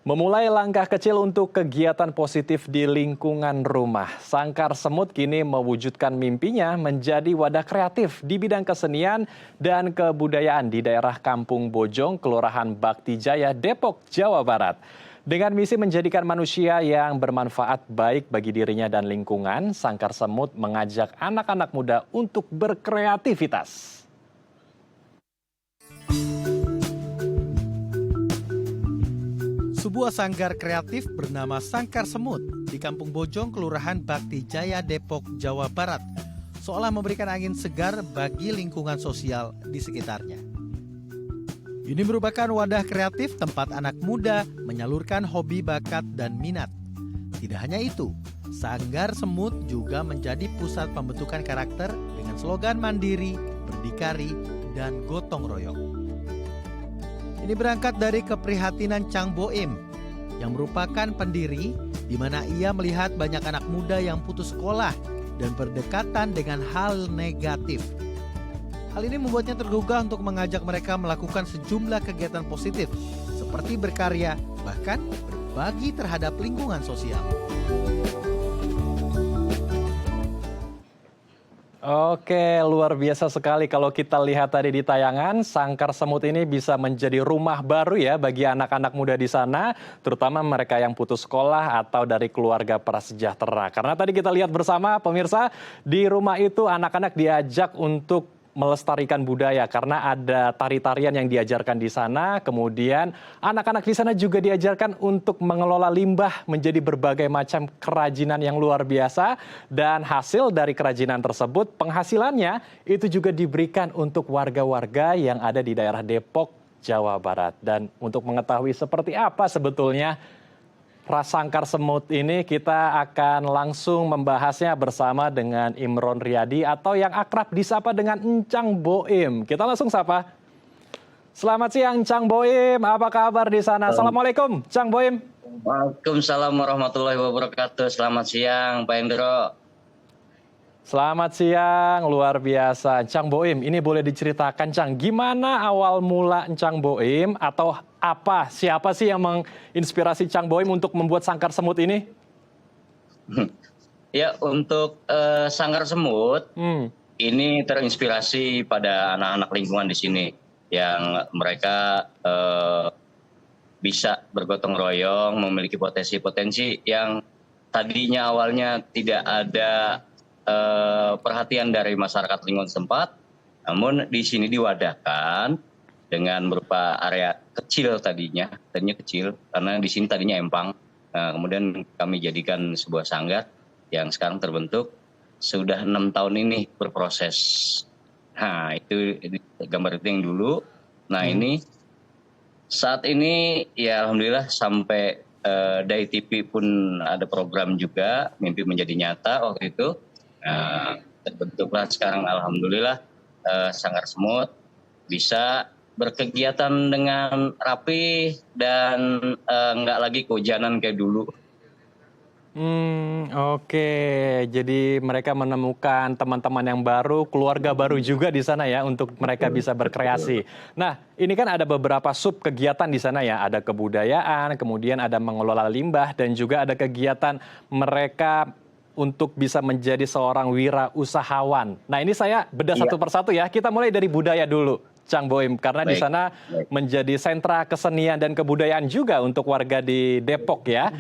Memulai langkah kecil untuk kegiatan positif di lingkungan rumah. Sangkar Semut kini mewujudkan mimpinya menjadi wadah kreatif di bidang kesenian dan kebudayaan di daerah Kampung Bojong, Kelurahan Bakti Jaya, Depok, Jawa Barat. Dengan misi menjadikan manusia yang bermanfaat baik bagi dirinya dan lingkungan, Sangkar Semut mengajak anak-anak muda untuk berkreativitas. Sebuah sanggar kreatif bernama Sangkar Semut di Kampung Bojong, Kelurahan Bakti Jaya, Depok, Jawa Barat, seolah memberikan angin segar bagi lingkungan sosial di sekitarnya. Ini merupakan wadah kreatif tempat anak muda menyalurkan hobi, bakat, dan minat. Tidak hanya itu, Sanggar Semut juga menjadi pusat pembentukan karakter dengan slogan mandiri, berdikari, dan gotong royong. Ini berangkat dari keprihatinan Chang Boim yang merupakan pendiri di mana ia melihat banyak anak muda yang putus sekolah dan berdekatan dengan hal negatif. Hal ini membuatnya tergugah untuk mengajak mereka melakukan sejumlah kegiatan positif seperti berkarya, bahkan berbagi terhadap lingkungan sosial. Oke, luar biasa sekali kalau kita lihat tadi di tayangan, Sangkar Semut ini bisa menjadi rumah baru ya bagi anak-anak muda di sana, terutama mereka yang putus sekolah atau dari keluarga prasejahtera. Karena tadi kita lihat bersama pemirsa, di rumah itu anak-anak diajak untuk melestarikan budaya karena ada tari-tarian yang diajarkan di sana, kemudian anak-anak di sana juga diajarkan untuk mengelola limbah menjadi berbagai macam kerajinan yang luar biasa, dan hasil dari kerajinan tersebut penghasilannya itu juga diberikan untuk warga-warga yang ada di daerah Depok, Jawa Barat. Dan untuk mengetahui seperti apa sebetulnya Sangkar Semut ini, kita akan langsung membahasnya bersama dengan Imron Riyadi atau yang akrab disapa dengan Encang Boim. Kita langsung sapa. Selamat siang Encang Boim, apa kabar di sana? Assalamualaikum Encang Boim. Waalaikumsalam warahmatullahi wabarakatuh. Selamat siang Pak Hendro. Selamat siang, luar biasa. Encang Boim, ini boleh diceritakan Encang, gimana awal mula Encang Boim atau siapa sih yang menginspirasi Encang Boim untuk membuat Sangkar Semut ini? Ya, untuk Sangkar Semut ini terinspirasi pada anak-anak lingkungan di sini yang mereka bisa bergotong royong, memiliki potensi-potensi yang tadinya awalnya tidak ada perhatian dari masyarakat lingkungan setempat, namun di sini diwadahkan dengan berupa area kecil tadinya kecil karena di sini tadinya empang. Kemudian kami jadikan sebuah sanggar yang sekarang terbentuk sudah 6 tahun ini berproses. Nah itu gambar itu yang dulu. Nah ini saat ini ya alhamdulillah sampai dari TV pun ada program juga, mimpi menjadi nyata waktu itu. Terbentuklah sekarang alhamdulillah Sangkar Semut bisa berkegiatan dengan rapi dan nggak lagi kehujanan kayak dulu. Oke, jadi mereka menemukan teman-teman yang baru, keluarga baru juga di sana ya untuk mereka bisa berkreasi. Nah, ini kan ada beberapa sub kegiatan di sana ya, ada kebudayaan, kemudian ada mengelola limbah, dan juga ada kegiatan mereka untuk bisa menjadi seorang wirausahawan. Nah, ini saya bedah satu persatu ya. Kita mulai dari budaya dulu, Encang Boim, karena di sana menjadi sentra kesenian dan kebudayaan juga untuk warga di Depok ya.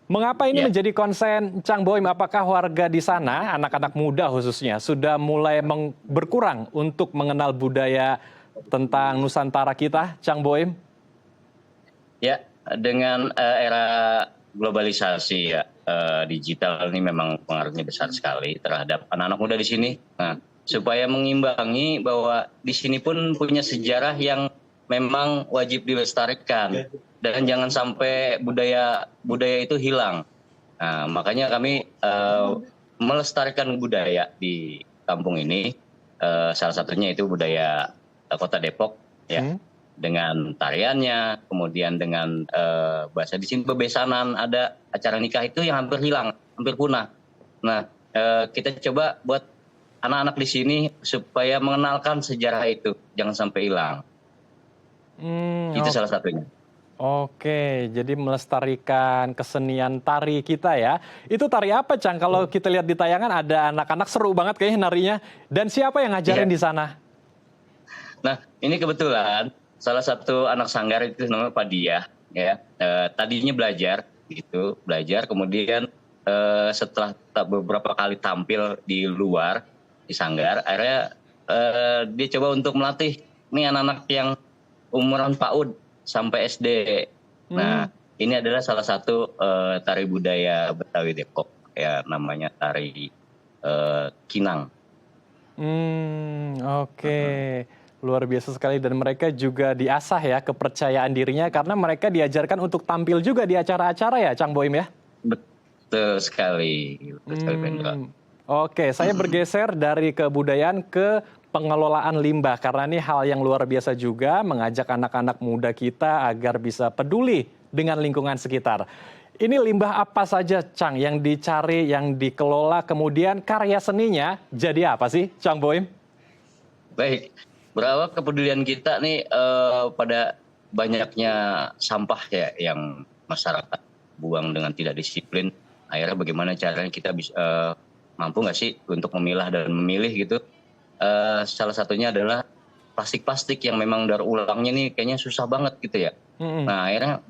Mengapa ini menjadi konsen Encang Boim? Apakah warga di sana, anak-anak muda khususnya, sudah mulai berkurang untuk mengenal budaya tentang Nusantara kita, Encang Boim? Ya, dengan era globalisasi ya, digital ini memang pengaruhnya besar sekali terhadap anak-anak muda di sini. Nah, supaya mengimbangi bahwa di sini pun punya sejarah yang memang wajib dilestarikan dan jangan sampai budaya itu hilang. Nah, makanya kami melestarikan budaya di kampung ini. Salah satunya itu budaya Kota Depok ya. Dengan tariannya, kemudian dengan bahasa di sini bebesanan, ada acara nikah itu yang hampir hilang, hampir punah. Nah, kita coba buat anak-anak di sini supaya mengenalkan sejarah itu, jangan sampai hilang. Itu salah satunya. Oke, jadi melestarikan kesenian tari kita ya. Itu tari apa, Cang? Kalau kita lihat di tayangan ada anak-anak seru banget kayaknya narinya. Dan siapa yang ngajarin Iya. di sana? Nah, ini kebetulan salah satu anak sanggar itu namanya Pak Diah, ya. Tadinya belajar, kemudian setelah beberapa kali tampil di luar di sanggar, akhirnya dia coba untuk melatih nih anak-anak yang umuran PAUD sampai SD. Nah, ini adalah salah satu tari budaya Betawi Depok, ya namanya tari Kinang. Oke. Luar biasa sekali dan mereka juga diasah ya kepercayaan dirinya karena mereka diajarkan untuk tampil juga di acara-acara ya, Cang Boim ya? Betul sekali, Pendra. Oke, saya bergeser dari kebudayaan ke pengelolaan limbah karena ini hal yang luar biasa juga mengajak anak-anak muda kita agar bisa peduli dengan lingkungan sekitar. Ini limbah apa saja, Cang, yang dicari, yang dikelola, kemudian karya seninya jadi apa sih, Cang Boim? Baik, berapa kepedulian kita nih pada banyaknya sampah ya yang masyarakat buang dengan tidak disiplin. Akhirnya bagaimana caranya kita bisa mampu nggak sih untuk memilah dan memilih gitu. Salah satunya adalah plastik-plastik yang memang daur ulangnya nih kayaknya susah banget gitu ya. Nah akhirnya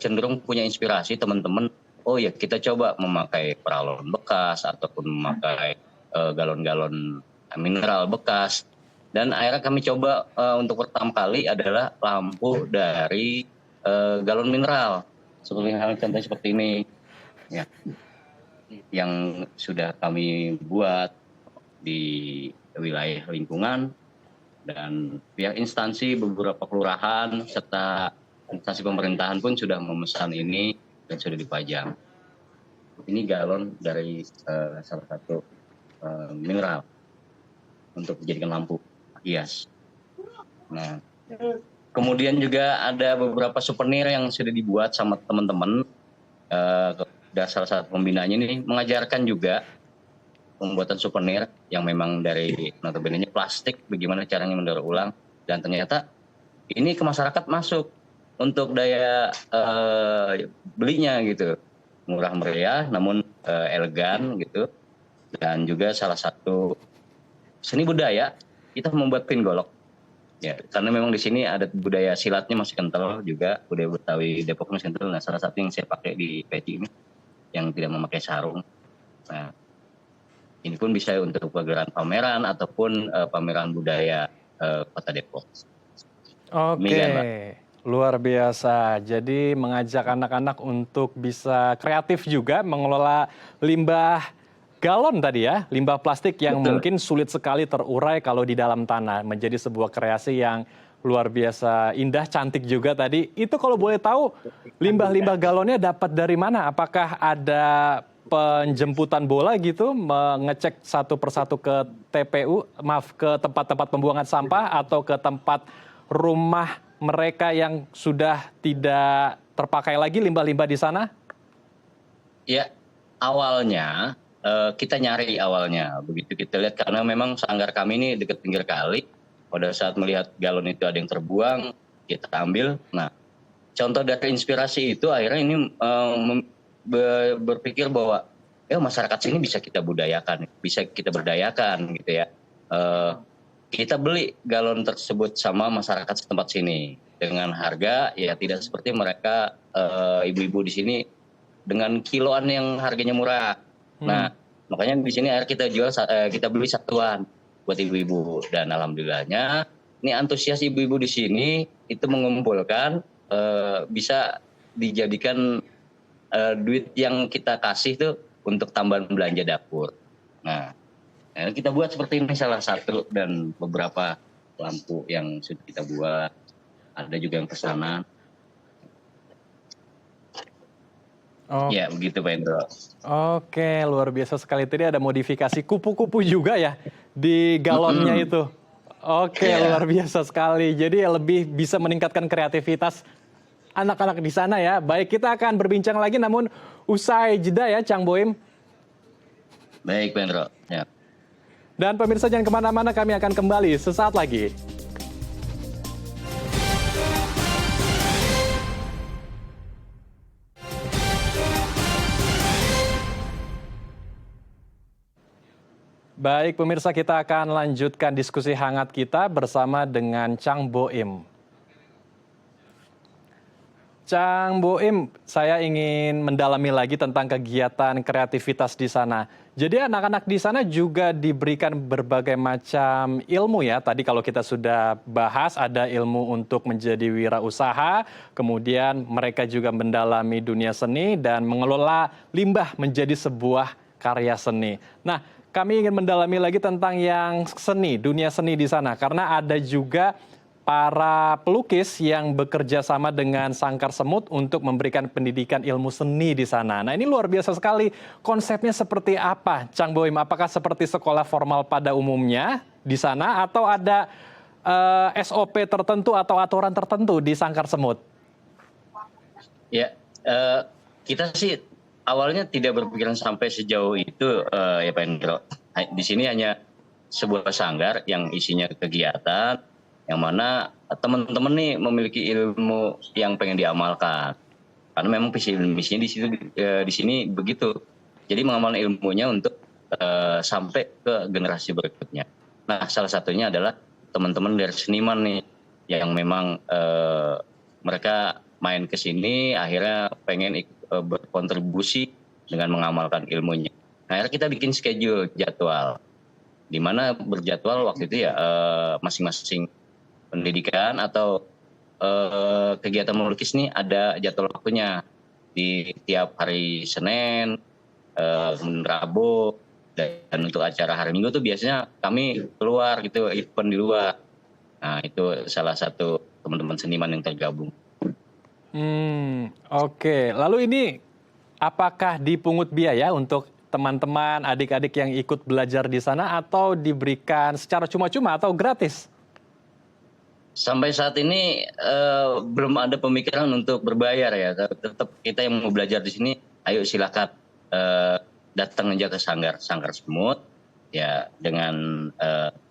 cenderung punya inspirasi teman-teman. Oh ya kita coba memakai peralon bekas ataupun memakai galon-galon mineral bekas. Dan akhirnya kami coba untuk pertama kali adalah lampu dari galon mineral. Seperti hal contohnya seperti ini. Ya. Yang sudah kami buat di wilayah lingkungan dan pihak instansi beberapa kelurahan serta instansi pemerintahan pun sudah memesan ini dan sudah dipajang. Ini galon dari salah satu mineral untuk dijadikan lampu hias. Nah, kemudian juga ada beberapa souvenir yang sudah dibuat sama teman-teman. Dan salah satu pembinanya ini mengajarkan juga pembuatan souvenir yang memang dari notabene plastik, bagaimana caranya mendaur ulang, dan ternyata ini ke masyarakat masuk untuk daya belinya gitu, murah meriah namun elegan gitu. Dan juga salah satu seni budaya kita membuat pin golok ya, karena memang di sini ada budaya silatnya masih kental juga, budaya Betawi Depok masih kental. Nah salah satu yang saya pakai di peci ini yang tidak memakai sarung. Nah, ini pun bisa untuk pagelaran pameran ataupun pameran budaya Kota Depok. Oke, luar biasa. Jadi mengajak anak-anak untuk bisa kreatif juga mengelola limbah galon tadi ya, limbah plastik yang mungkin sulit sekali terurai kalau di dalam tanah. Menjadi sebuah kreasi yang luar biasa indah, cantik juga tadi. Itu kalau boleh tahu, limbah-limbah galonnya dapat dari mana? Apakah ada penjemputan bola gitu, mengecek satu persatu ke TPU, ke tempat-tempat pembuangan sampah atau ke tempat rumah mereka yang sudah tidak terpakai lagi limbah-limbah di sana? Ya, awalnya kita nyari awalnya. Begitu kita lihat, karena memang sanggar kami ini dekat pinggir kali. Pada saat melihat galon itu ada yang terbuang, kita ambil. Nah, contoh dari inspirasi itu akhirnya ini berpikir bahwa masyarakat sini bisa kita budayakan, bisa kita berdayakan gitu ya. Kita beli galon tersebut sama masyarakat setempat sini dengan harga ya tidak seperti mereka ibu-ibu di sini dengan kiloan yang harganya murah. Nah, makanya di sini akhirnya kita beli satuan buat ibu-ibu, dan alhamdulillahnya ini antusias ibu-ibu di sini itu mengumpulkan bisa dijadikan duit yang kita kasih tuh untuk tambahan belanja dapur. Nah, kita buat seperti ini salah satu, dan beberapa lampu yang sudah kita buat, ada juga yang pesanan. Ya begitu Pak Indro. Oke, luar biasa sekali. Tadi ada modifikasi kupu-kupu juga ya di galonnya itu. Oke, luar biasa sekali. Jadi lebih bisa meningkatkan kreativitas anak-anak di sana ya. Baik, kita akan berbincang lagi namun usai jeda ya, Cang Boim. Baik Pak Indro. Ya. Dan pemirsa jangan kemana-mana, kami akan kembali sesaat lagi. Baik, pemirsa, kita akan lanjutkan diskusi hangat kita bersama dengan Chang Boim. Chang Boim, saya ingin mendalami lagi tentang kegiatan kreativitas di sana. Jadi anak-anak di sana juga diberikan berbagai macam ilmu ya. Tadi kalau kita sudah bahas ada ilmu untuk menjadi wirausaha, kemudian mereka juga mendalami dunia seni dan mengelola limbah menjadi sebuah karya seni. Nah, kami ingin mendalami lagi tentang yang seni, dunia seni di sana karena ada juga para pelukis yang bekerja sama dengan Sangkar Semut untuk memberikan pendidikan ilmu seni di sana. Nah, ini luar biasa sekali. Konsepnya seperti apa, Chang Boim? Apakah seperti sekolah formal pada umumnya di sana atau ada SOP tertentu atau aturan tertentu di Sangkar Semut? Ya, kita sih awalnya tidak berpikiran sampai sejauh itu, ya Pak Hendro. Di sini hanya sebuah sanggar yang isinya kegiatan, yang mana teman-teman nih memiliki ilmu yang pengen diamalkan. Karena memang visi misinya di sini begitu. Jadi mengamalkan ilmunya untuk sampai ke generasi berikutnya. Nah, salah satunya adalah teman-teman dari seniman nih yang memang mereka main ke sini akhirnya pengen berkontribusi dengan mengamalkan ilmunya. Nah, akhirnya kita bikin schedule jadwal, di mana berjadwal waktu itu ya masing-masing pendidikan atau kegiatan melukis nih ada jadwal waktunya di tiap hari Senin, kemudian Rabu, dan untuk acara hari Minggu tuh biasanya kami keluar gitu, event di luar. Nah, itu salah satu teman-teman seniman yang tergabung. Oke. Lalu ini apakah dipungut biaya untuk teman-teman, adik-adik yang ikut belajar di sana atau diberikan secara cuma-cuma atau gratis? Sampai saat ini belum ada pemikiran untuk berbayar ya. Tetap kita yang mau belajar di sini, ayo silakan datang aja ke Sangkar Semut ya dengan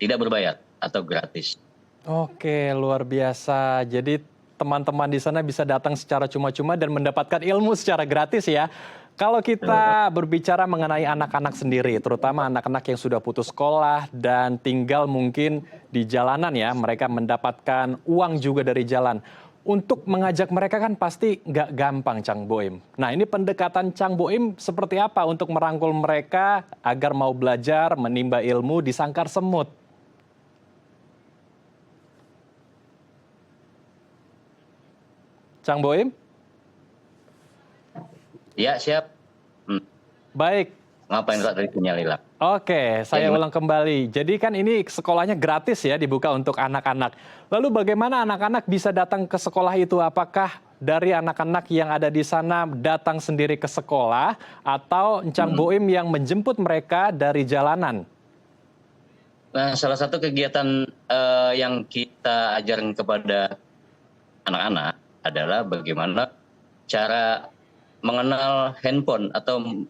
tidak berbayar atau gratis. Oke, luar biasa. Jadi teman-teman di sana bisa datang secara cuma-cuma dan mendapatkan ilmu secara gratis ya. Kalau kita berbicara mengenai anak-anak sendiri, terutama anak-anak yang sudah putus sekolah dan tinggal mungkin di jalanan ya, mereka mendapatkan uang juga dari jalan. Untuk mengajak mereka kan pasti nggak gampang, Chang Boim. Nah, ini pendekatan Chang Boim seperti apa untuk merangkul mereka agar mau belajar, menimba ilmu di Sangkar Semut? Chang Boim? Ya, siap. Baik. Ngapain Kak tadi sinyal hilang? Oke, saya ulang kembali. Jadi kan ini sekolahnya gratis ya, dibuka untuk anak-anak. Lalu bagaimana anak-anak bisa datang ke sekolah itu? Apakah dari anak-anak yang ada di sana datang sendiri ke sekolah atau Chang Boim yang menjemput mereka dari jalanan? Nah, salah satu kegiatan yang kita ajarkan kepada anak-anak adalah bagaimana cara mengenal handphone atau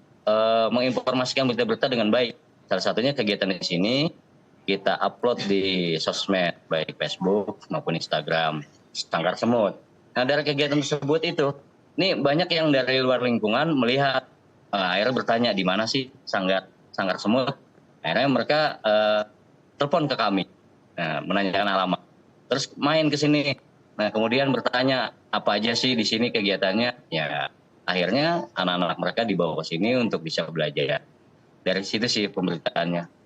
menginformasikan berita-berita dengan baik. Salah satunya kegiatan di sini kita upload di sosmed, baik Facebook maupun Instagram, Sangkar Semut. Nah, dari kegiatan tersebut itu, nih banyak yang dari luar lingkungan melihat, akhirnya bertanya di mana sih Sangkar Semut. Akhirnya mereka telepon ke kami, menanyakan alamat. Terus main ke sini. Nah, kemudian bertanya apa aja sih di sini kegiatannya? Ya, akhirnya anak-anak mereka dibawa ke sini untuk bisa belajar. Dari situ sih pemberitaannya.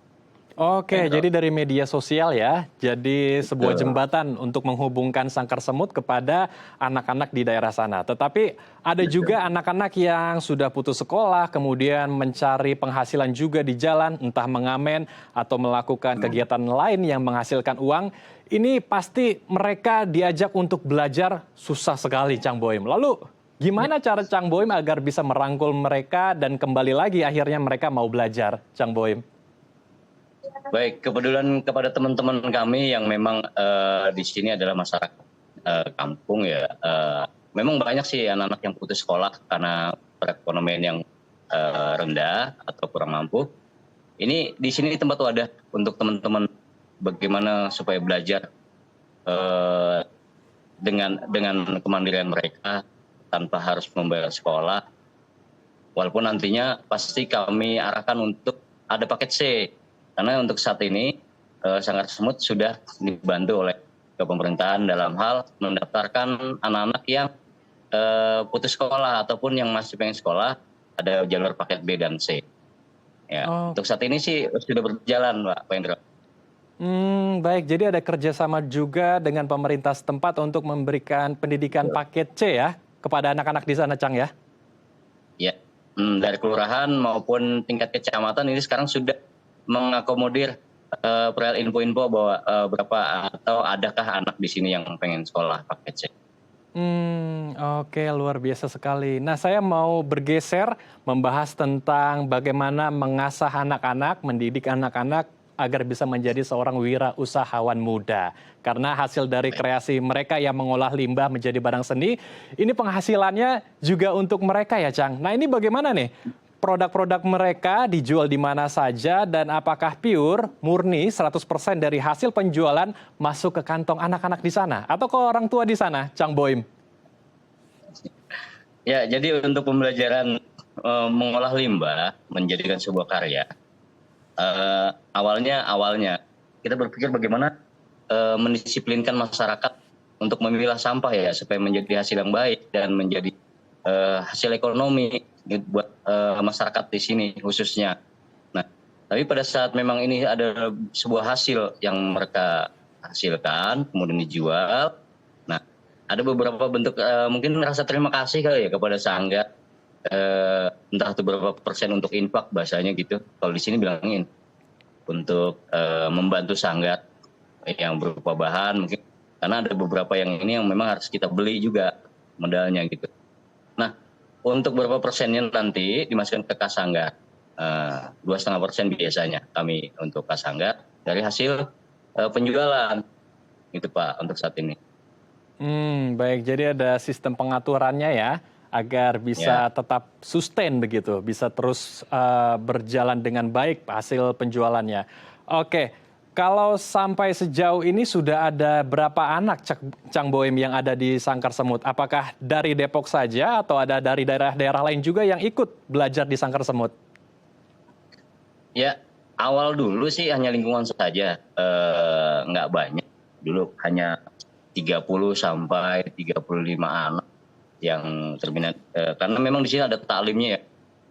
Oke, jadi dari media sosial ya, jadi sebuah jembatan untuk menghubungkan Sangkar Semut kepada anak-anak di daerah sana. Tetapi ada juga anak-anak yang sudah putus sekolah, kemudian mencari penghasilan juga di jalan, entah mengamen atau melakukan kegiatan lain yang menghasilkan uang. Ini pasti mereka diajak untuk belajar susah sekali, Chang Boim. Lalu gimana cara Chang Boim agar bisa merangkul mereka dan kembali lagi akhirnya mereka mau belajar, Chang Boim? Baik, kepedulian kepada teman-teman kami yang memang di sini adalah masyarakat kampung ya. Memang banyak sih anak-anak yang putus sekolah karena perekonomian yang rendah atau kurang mampu. Ini di sini tempat wadah untuk teman-teman bagaimana supaya belajar dengan kemandirian mereka tanpa harus membayar sekolah. Walaupun nantinya pasti kami arahkan untuk ada paket C. Karena untuk saat ini Sangkar Semut sudah dibantu oleh pemerintahan dalam hal mendaftarkan anak-anak yang putus sekolah ataupun yang masih pengen sekolah, ada jalur paket B dan C. Ya, untuk saat ini sih sudah berjalan, Pak Indra. Baik, jadi ada kerjasama juga dengan pemerintah setempat untuk memberikan pendidikan paket C ya kepada anak-anak di sana, Cang ya? Ya, dari kelurahan maupun tingkat kecamatan ini sekarang sudah mengakomodir perihal info-info bahwa berapa atau adakah anak di sini yang pengen sekolah paket C. Oke, luar biasa sekali. Nah, saya mau bergeser membahas tentang bagaimana mengasah anak-anak, mendidik anak-anak agar bisa menjadi seorang wirausahawan muda. Karena hasil dari kreasi mereka yang mengolah limbah menjadi barang seni, ini penghasilannya juga untuk mereka ya, Cang. Nah, ini bagaimana nih? Produk-produk mereka dijual di mana saja dan apakah pure, murni, 100% dari hasil penjualan masuk ke kantong anak-anak di sana? Atau ke orang tua di sana, Cang Boim? Ya, jadi untuk pembelajaran mengolah limbah menjadikan sebuah karya, awalnya kita berpikir bagaimana mendisiplinkan masyarakat untuk memilah sampah ya supaya menjadi hasil yang baik dan menjadi hasil ekonomi buat masyarakat di sini khususnya. Nah, tapi pada saat memang ini ada sebuah hasil yang mereka hasilkan kemudian dijual, nah ada beberapa bentuk mungkin rasa terima kasih kali ya kepada Sanggar, entah itu berapa persen untuk infak bahasanya gitu. Kalau di sini bilangin untuk membantu Sanggar yang berupa bahan mungkin karena ada beberapa yang ini yang memang harus kita beli juga modalnya gitu. Nah, untuk berapa persennya nanti dimasukkan ke kas Sanggar, 2,5% biasanya kami untuk kas Sanggar dari hasil penjualan itu Pak untuk saat ini. Baik, jadi ada sistem pengaturannya ya agar bisa tetap sustain begitu, bisa terus berjalan dengan baik hasil penjualannya. Oke, kalau sampai sejauh ini sudah ada berapa anak Cang Boim yang ada di Sangkar Semut? Apakah dari Depok saja atau ada dari daerah-daerah lain juga yang ikut belajar di Sangkar Semut? Ya, awal dulu sih hanya lingkungan saja, nggak banyak. Dulu hanya 30 sampai 35 anak yang terminat. Karena memang di sini ada taklimnya ya,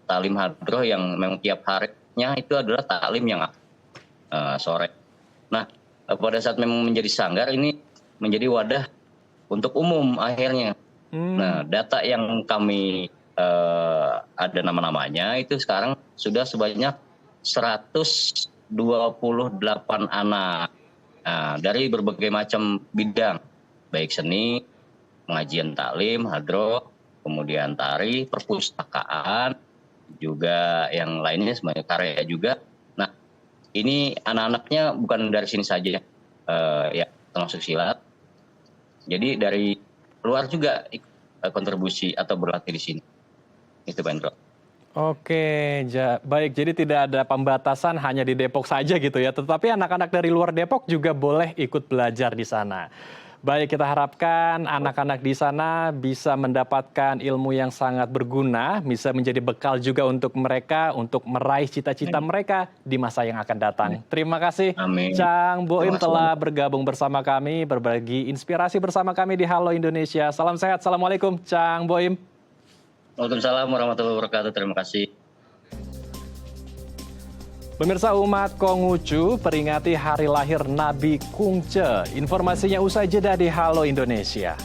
taklim hadroh yang memang tiap harinya itu adalah taklim yang sore. Nah, pada saat memang menjadi Sanggar ini menjadi wadah untuk umum akhirnya. Nah, data yang kami ada nama-namanya itu sekarang sudah sebanyak 128 anak dari berbagai macam bidang, baik seni, pengajian taklim, hadroh, kemudian tari, perpustakaan, juga yang lainnya semuanya karya juga. Nah, ini anak-anaknya bukan dari sini saja, ya termasuk silat. Jadi dari luar juga kontribusi atau berlatih di sini. Itu Pak Indro. Oke, baik. Jadi tidak ada pembatasan hanya di Depok saja gitu ya. Tetapi anak-anak dari luar Depok juga boleh ikut belajar di sana. Baik, kita harapkan anak-anak di sana bisa mendapatkan ilmu yang sangat berguna, bisa menjadi bekal juga untuk mereka, untuk meraih cita-cita mereka di masa yang akan datang. Terima kasih, Cang Boim telah bergabung bersama kami, berbagi inspirasi bersama kami di Halo Indonesia. Salam sehat, Assalamualaikum, Cang Boim. Waalaikumsalam warahmatullahi wabarakatuh, terima kasih. Pemirsa, umat Konghucu peringati hari lahir Nabi Kungce. Informasinya usai jeda di Halo Indonesia.